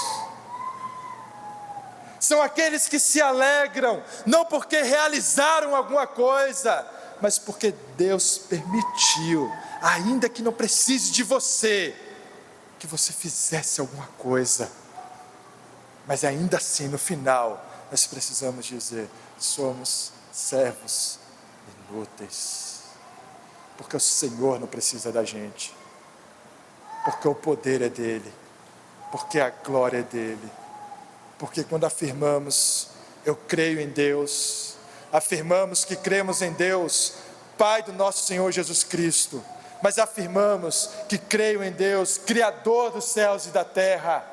São aqueles que se alegram, não porque realizaram alguma coisa, mas porque Deus permitiu, ainda que não precise de você, que você fizesse alguma coisa. Mas ainda assim, no final, nós precisamos dizer: somos servos inúteis. Porque o Senhor não precisa da gente. Porque o poder é dEle. Porque a glória é dEle. Porque quando afirmamos: eu creio em Deus, afirmamos que cremos em Deus, Pai do nosso Senhor Jesus Cristo, mas afirmamos que creio em Deus, Criador dos céus e da terra.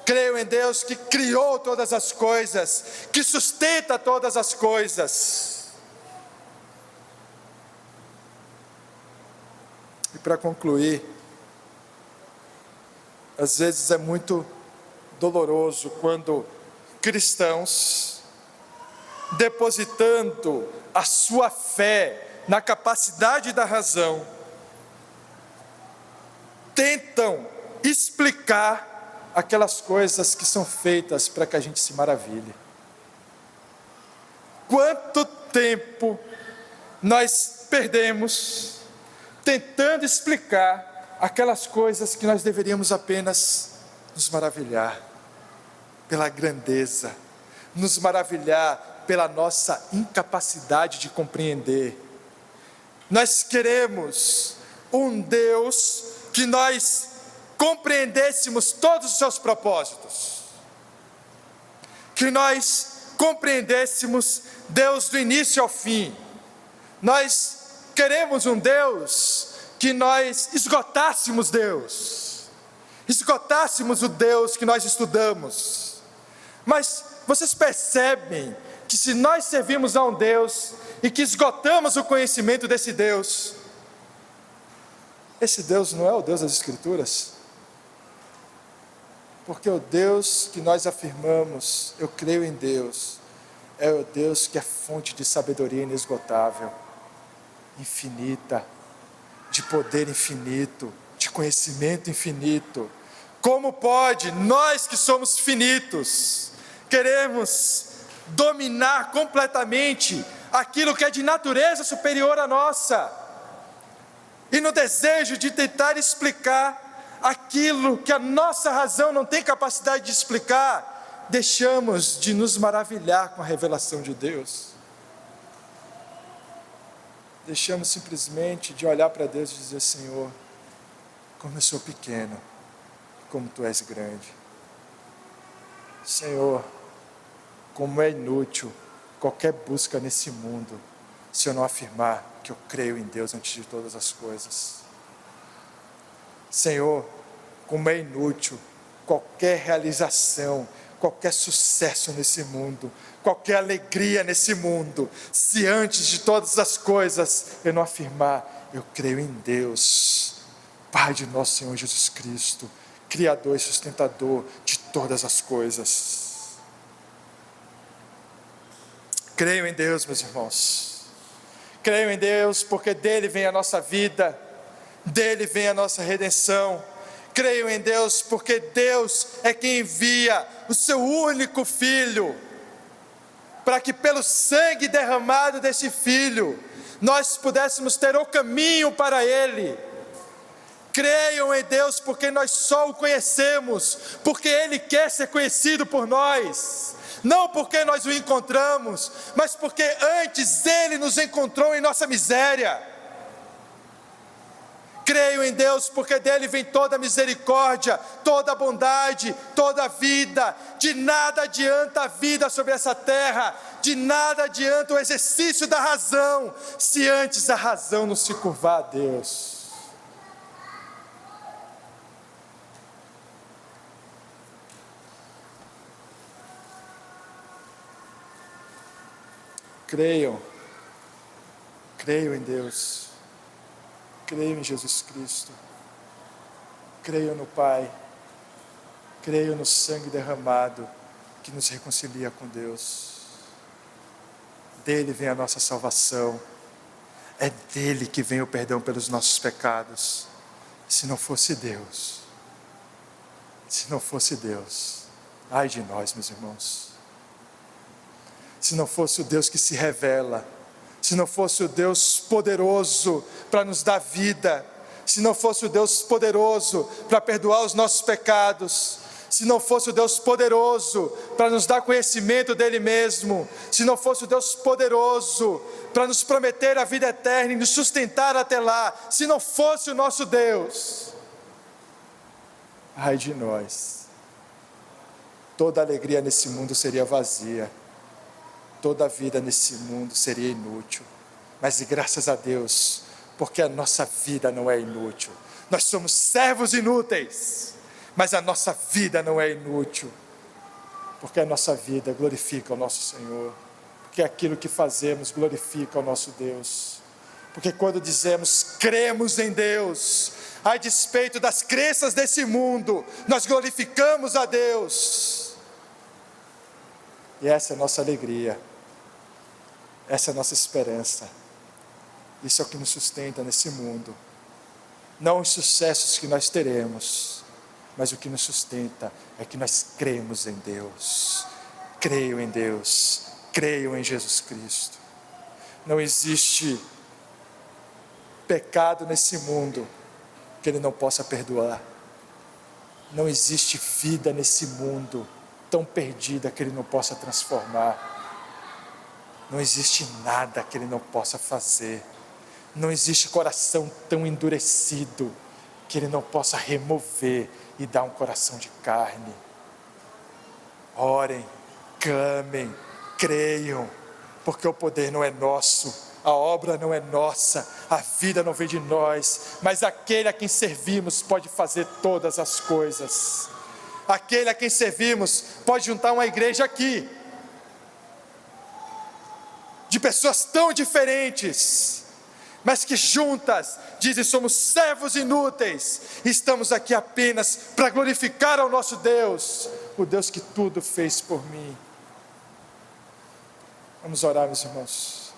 Creio em Deus que criou todas as coisas, que sustenta todas as coisas. E para concluir, às vezes é muito doloroso quando cristãos, depositando a sua fé na capacidade da razão, tentam explicar aquelas coisas que são feitas para que a gente se maravilhe. Quanto tempo nós perdemos tentando explicar aquelas coisas que nós deveríamos apenas nos maravilhar pela grandeza, nos maravilhar pela nossa incapacidade de compreender. Nós queremos um Deus que nós compreendêssemos todos os seus propósitos, que nós compreendêssemos Deus do início ao fim. Nós queremos um Deus que nós esgotássemos Deus, esgotássemos o Deus que nós estudamos. Mas vocês percebem que se nós servimos a um Deus e que esgotamos o conhecimento desse Deus, esse Deus não é o Deus das Escrituras? Porque o Deus que nós afirmamos, eu creio em Deus, é o Deus que é fonte de sabedoria inesgotável, infinita, de poder infinito, de conhecimento infinito. Como pode nós que somos finitos, queremos dominar completamente aquilo que é de natureza superior à nossa, e no desejo de tentar explicar aquilo que a nossa razão não tem capacidade de explicar, deixamos de nos maravilhar com a revelação de Deus? Deixamos simplesmente de olhar para Deus e dizer: Senhor, como eu sou pequeno, como Tu és grande. Senhor, como é inútil qualquer busca nesse mundo, se eu não afirmar que eu creio em Deus antes de todas as coisas. Senhor, como é inútil qualquer realização, qualquer sucesso nesse mundo, qualquer alegria nesse mundo, se antes de todas as coisas eu não afirmar: eu creio em Deus, Pai de nosso Senhor Jesus Cristo, Criador e sustentador de todas as coisas. Creio em Deus, meus irmãos. Creio em Deus porque dele vem a nossa vida, dele vem a nossa redenção. Creio em Deus porque Deus é quem envia o seu único Filho, para que pelo sangue derramado desse Filho, nós pudéssemos ter o caminho para Ele. Creio em Deus porque nós só o conhecemos, porque Ele quer ser conhecido por nós. Não porque nós o encontramos, mas porque antes Ele nos encontrou em nossa miséria. Creio em Deus porque dele vem toda a misericórdia, toda a bondade, toda a vida. De nada adianta a vida sobre essa terra, de nada adianta o exercício da razão, se antes a razão não se curvar a Deus. Creio em Deus, creio em Jesus Cristo, creio no Pai, creio no sangue derramado que nos reconcilia com Deus. Dele vem a nossa salvação, é dele que vem o perdão pelos nossos pecados. Se não fosse Deus, ai de nós, meus irmãos. Se não fosse o Deus que se revela, se não fosse o Deus poderoso para nos dar vida, se não fosse o Deus poderoso para perdoar os nossos pecados, se não fosse o Deus poderoso para nos dar conhecimento dele mesmo, se não fosse o Deus poderoso para nos prometer a vida eterna e nos sustentar até lá, se não fosse o nosso Deus, ai de nós, toda alegria nesse mundo seria vazia, toda a vida nesse mundo seria inútil. Mas graças a Deus, porque a nossa vida não é inútil. Nós somos servos inúteis, mas a nossa vida não é inútil, porque a nossa vida glorifica o nosso Senhor, porque aquilo que fazemos glorifica o nosso Deus, porque quando dizemos cremos em Deus, a despeito das crenças desse mundo, nós glorificamos a Deus. E essa é a nossa alegria, essa é a nossa esperança. Isso é o que nos sustenta nesse mundo. Não os sucessos que nós teremos, mas o que nos sustenta é que nós cremos em Deus. Creio em Deus, creio em Jesus Cristo. Não existe pecado nesse mundo que Ele não possa perdoar. Não existe vida nesse mundo tão perdida que Ele não possa transformar. Não existe nada que Ele não possa fazer. Não existe coração tão endurecido que Ele não possa remover e dar um coração de carne. Orem, clamem, creiam, porque o poder não é nosso, a obra não é nossa, a vida não vem de nós, mas aquele a quem servimos pode fazer todas as coisas. Aquele a quem servimos pode juntar uma igreja aqui, de pessoas tão diferentes, mas que juntas dizem: somos servos inúteis, estamos aqui apenas para glorificar ao nosso Deus, o Deus que tudo fez por mim. Vamos orar, meus irmãos.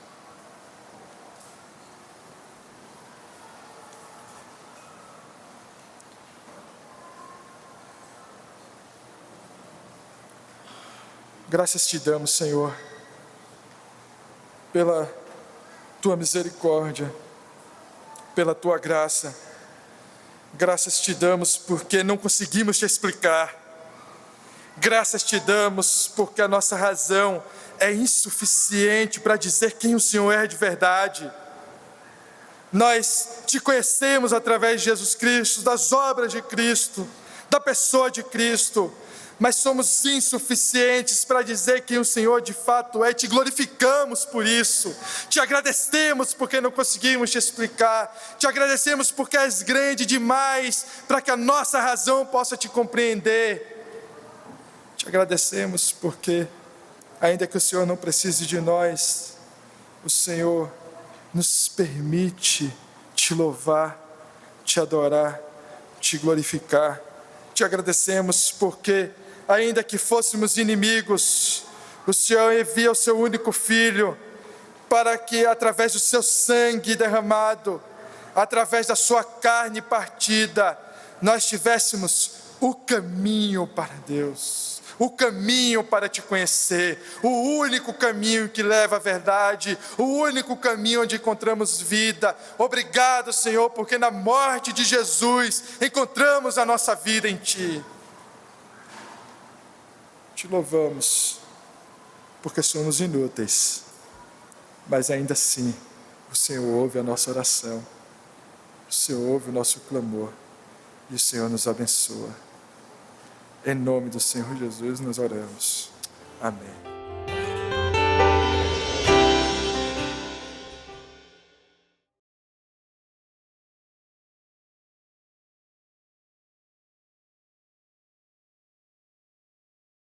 Graças te damos, Senhor, pela tua misericórdia, pela tua graça. Graças te damos porque não conseguimos te explicar. Graças te damos porque a nossa razão é insuficiente para dizer quem o Senhor é de verdade. Nós te conhecemos através de Jesus Cristo, das obras de Cristo, da pessoa de Cristo, mas somos insuficientes para dizer quem o Senhor de fato é. Te glorificamos por isso, te agradecemos porque não conseguimos te explicar, te agradecemos porque és grande demais para que a nossa razão possa te compreender. Te agradecemos porque, ainda que o Senhor não precise de nós, o Senhor nos permite te louvar, te adorar, te glorificar. Te agradecemos porque, ainda que fôssemos inimigos, o Senhor envia o seu único Filho para que, através do seu sangue derramado, através da sua carne partida, nós tivéssemos o caminho para Deus, o caminho para te conhecer, o único caminho que leva à verdade, o único caminho onde encontramos vida. Obrigado, Senhor, porque na morte de Jesus encontramos a nossa vida em Ti. Te louvamos, porque somos inúteis, mas ainda assim o Senhor ouve a nossa oração, o Senhor ouve o nosso clamor, e o Senhor nos abençoa. Em nome do Senhor Jesus nós oramos. Amém.